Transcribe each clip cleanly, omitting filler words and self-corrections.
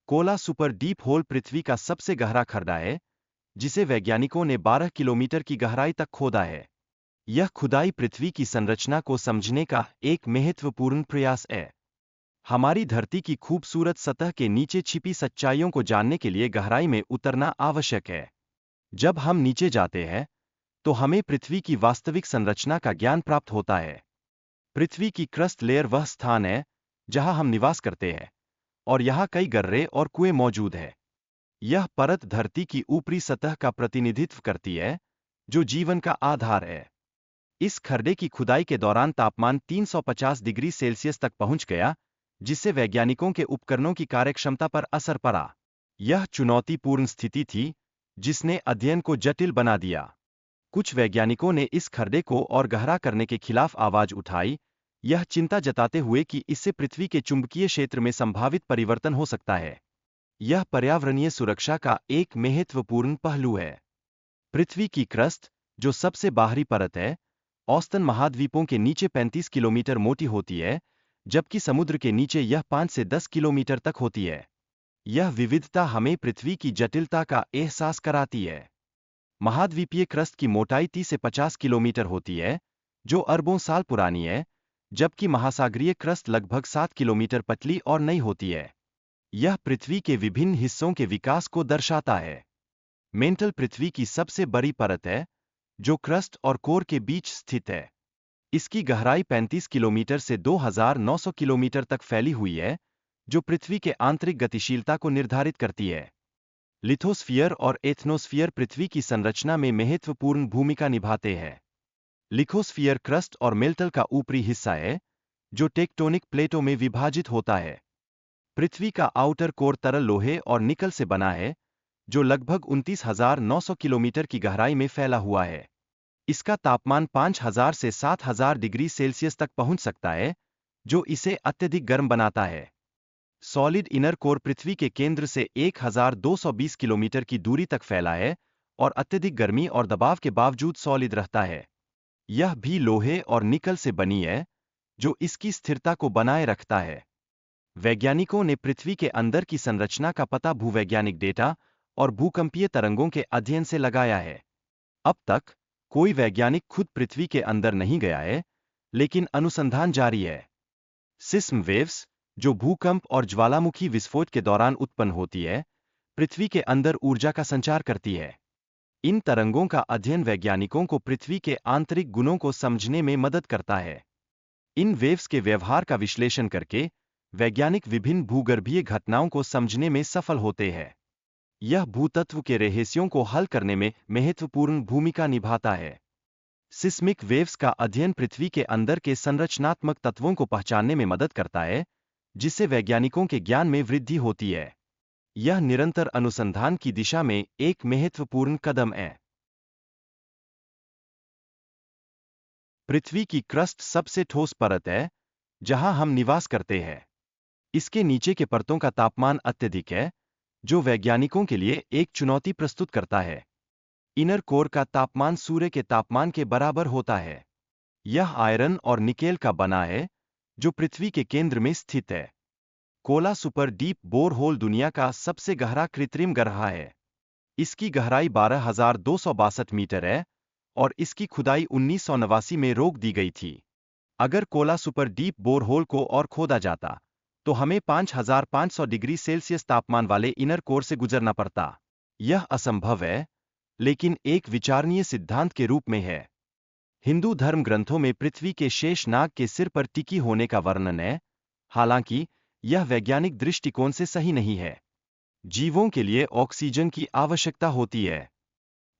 Kola super deep whole पृथ्वी का सबसे गहरा खड्डा है, जिसे वैज्ञानिकों ने 12 किलोमीटर की गहराई तक खोदा है। यह खुदाई पृथ्वी की संरचना को समझने का एक महत्वपूर्ण प्रयास है। हमारी धरती की खूबसूरत सतह के नीचे छिपी सच्चाइयों को जानने के लिए गहराई में उतरना आवश्यक है। जब हम नीचे जाते हैं, तो हमें पृथ्वी की वास्तविक संरचना का ज्ञान प्राप्त होता है। पृथ्वी की क्रस्ट लेयर वह स्थान है जहां हम निवास करते हैं, और यहां कई गर्रे और कुएं मौजूद हैं। यह परत धरती की ऊपरी सतह का प्रतिनिधित्व करती है, जो जीवन का आधार है। इस खड्डे की खुदाई के दौरान तापमान 350 डिग्री सेल्सियस तक पहुंच गया, जिससे वैज्ञानिकों के उपकरणों की कार्यक्षमता पर असर पड़ा। यह चुनौतीपूर्ण स्थिति थी, जिसने अध्ययन को जटिल बना दिया। कुछ वैज्ञानिकों ने इस खड्डे को और गहरा करने के खिलाफ आवाज उठाई, यह चिंता जताते हुए कि इससे पृथ्वी के चुंबकीय क्षेत्र में संभावित परिवर्तन हो सकता है। यह पर्यावरणीय सुरक्षा का एक महत्वपूर्ण पहलू है। पृथ्वी की क्रस्ट, जो सबसे बाहरी परत है, औसतन महाद्वीपों के नीचे 35 किलोमीटर मोटी होती है, जबकि समुद्र के नीचे यह 5 से 10 किलोमीटर तक होती है। यह विविधता हमें पृथ्वी की जटिलता का एहसास कराती है। महाद्वीपीय क्रस्ट की मोटाई 30 से 50 किलोमीटर होती है, जो अरबों साल पुरानी है, जबकि महासागरीय क्रस्ट लगभग 7 किलोमीटर पतली और नई होती है। यह पृथ्वी के विभिन्न हिस्सों के विकास को दर्शाता है। मेंटल पृथ्वी की सबसे बड़ी परत है, जो क्रस्ट और कोर के बीच स्थित है। इसकी गहराई 35 किलोमीटर से 2900 किलोमीटर तक फैली हुई है, जो पृथ्वी के आंतरिक गतिशीलता को निर्धारित करती है। लिथोस्फीयर और एथनोस्फीयर पृथ्वी की संरचना में महत्वपूर्ण भूमिका निभाते हैं। लिथोस्फीयर क्रस्ट और मेंटल का ऊपरी हिस्सा है, जो टेक्टोनिक प्लेटों में विभाजित होता है। पृथ्वी का आउटर कोर तरल लोहे और निकल से बना है, जो लगभग 29,900 किलोमीटर की गहराई में फैला हुआ है। इसका तापमान 5,000 से 7,000 डिग्री सेल्सियस तक पहुंच सकता है, जो इसे अत्यधिक गर्म बनाता है। सॉलिड इनर कोर पृथ्वी के केंद्र से 1,220 किलोमीटर की दूरी तक फैला है और अत्यधिक गर्मी और दबाव के बावजूद सॉलिड रहता है। यह भी लोहे और निकल से बनी है, जो इसकी स्थिरता को बनाए रखता है। वैज्ञानिकों ने पृथ्वी के अंदर की संरचना का पता भूवैज्ञानिक डेटा और भूकंपीय तरंगों के अध्ययन से लगाया है। अब तक कोई वैज्ञानिक खुद पृथ्वी के अंदर नहीं गया है, लेकिन अनुसंधान जारी है। सिस्म वेव्स, जो भूकंप और ज्वालामुखी विस्फोट के दौरान उत्पन्न होती है, पृथ्वी के अंदर ऊर्जा का संचार करती है। इन तरंगों का अध्ययन वैज्ञानिकों को पृथ्वी के आंतरिक गुणों को समझने में मदद करता है। इन वेव्स के व्यवहार का विश्लेषण करके वैज्ञानिक विभिन्न भूगर्भीय घटनाओं को समझने में सफल होते हैं। यह भूतत्व के रहस्यों को हल करने में महत्वपूर्ण भूमिका निभाता है। सिस्मिक वेव्स का अध्ययन पृथ्वी के अंदर के संरचनात्मक तत्वों को पहचानने में मदद करता है, जिससे वैज्ञानिकों के ज्ञान में वृद्धि होती है। यह निरंतर अनुसंधान की दिशा में एक महत्वपूर्ण कदम है। पृथ्वी की क्रस्ट सबसे ठोस परत है, जहां हम निवास करते हैं। इसके नीचे के परतों का तापमान अत्यधिक है, जो वैज्ञानिकों के लिए एक चुनौती प्रस्तुत करता है। इनर कोर का तापमान सूर्य के तापमान के बराबर होता है। यह आयरन और निकेल का बना है, जो पृथ्वी के केंद्र में स्थित है। Kola super deep bore hole दुनिया का सबसे गहरा कृत्रिम ग्रह है। इसकी गहराई 12,262 मीटर है और इसकी खुदाई 1989 में रोक दी गई थी। अगर Kola super deep bore hole को और खोदा जाता, तो हमें 5,500 डिग्री सेल्सियस तापमान वाले इनर कोर से गुजरना पड़ता। यह असंभव है, लेकिन एक विचारणीय सिद्धांत के रूप में है। हिंदू धर्म ग्रंथों में पृथ्वी के शेष नाग के सिर पर टिकी होने का वर्णन है, हालांकि यह वैज्ञानिक दृष्टिकोण से सही नहीं है। जीवों के लिए ऑक्सीजन की आवश्यकता होती है।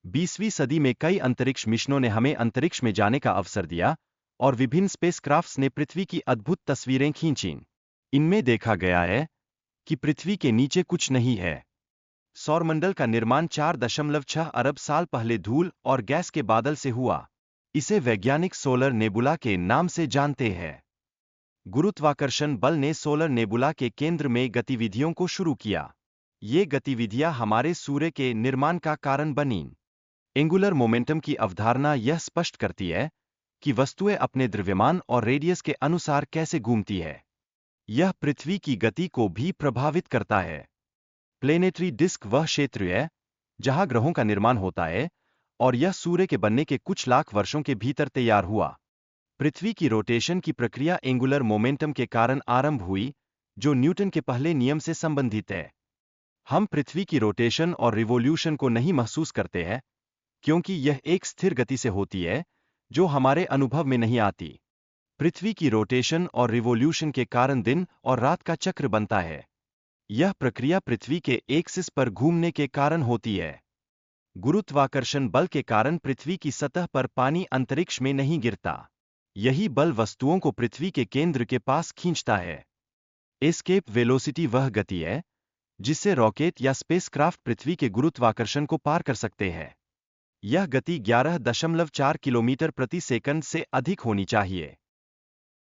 20वीं सदी में कई अंतरिक्ष मिशनों ने हमें अंतरिक्ष में जाने का अवसर दिया और विभिन्न स्पेसक्राफ्ट्स ने पृथ्वी की अद्भुत तस्वीरें खींचीं। इनमें देखा गया है कि पृथ्वी के नीचे कुछ नहीं है। सौरमंडल का निर्माण 4.6 अरब साल पहले धूल और गैस के बादल से हुआ। इसे वैज्ञानिक सोलर नेबुला के नाम से जानते हैं। गुरुत्वाकर्षण बल ने सोलर नेबुला के केंद्र में गतिविधियों को शुरू किया। ये गतिविधियां हमारे सूर्य के निर्माण का कारण बनीं। एंगुलर मोमेंटम की अवधारणा यह स्पष्ट करती है कि वस्तुएं अपने द्रव्यमान और रेडियस के अनुसार कैसे घूमती है। यह पृथ्वी की गति को भी प्रभावित करता है। प्लेनेटरी डिस्क वह क्षेत्र है जहां ग्रहों का निर्माण होता है, और यह सूर्य के बनने के कुछ लाख वर्षों के भीतर तैयार हुआ। पृथ्वी की रोटेशन की प्रक्रिया एंगुलर मोमेंटम के कारण आरंभ हुई, जो न्यूटन के पहले नियम से संबंधित है। हम पृथ्वी की रोटेशन और रिवोल्यूशन को नहीं महसूस करते हैं, क्योंकि यह एक स्थिर गति से होती है जो हमारे अनुभव में नहीं आती। पृथ्वी की रोटेशन और रिवोल्यूशन के कारण दिन और रात का चक्र बनता है। यह प्रक्रिया पृथ्वी के एक्सिस पर घूमने के कारण होती है। गुरुत्वाकर्षण बल के कारण पृथ्वी की सतह पर पानी अंतरिक्ष में नहीं गिरता। यही बल वस्तुओं को पृथ्वी के केंद्र के पास खींचता है। एस्केप वेलोसिटी वह गति है जिससे रॉकेट या स्पेसक्राफ्ट पृथ्वी के गुरुत्वाकर्षण को पार कर सकते हैं। यह गति 11.4 किलोमीटर प्रति सेकंड से अधिक होनी चाहिए।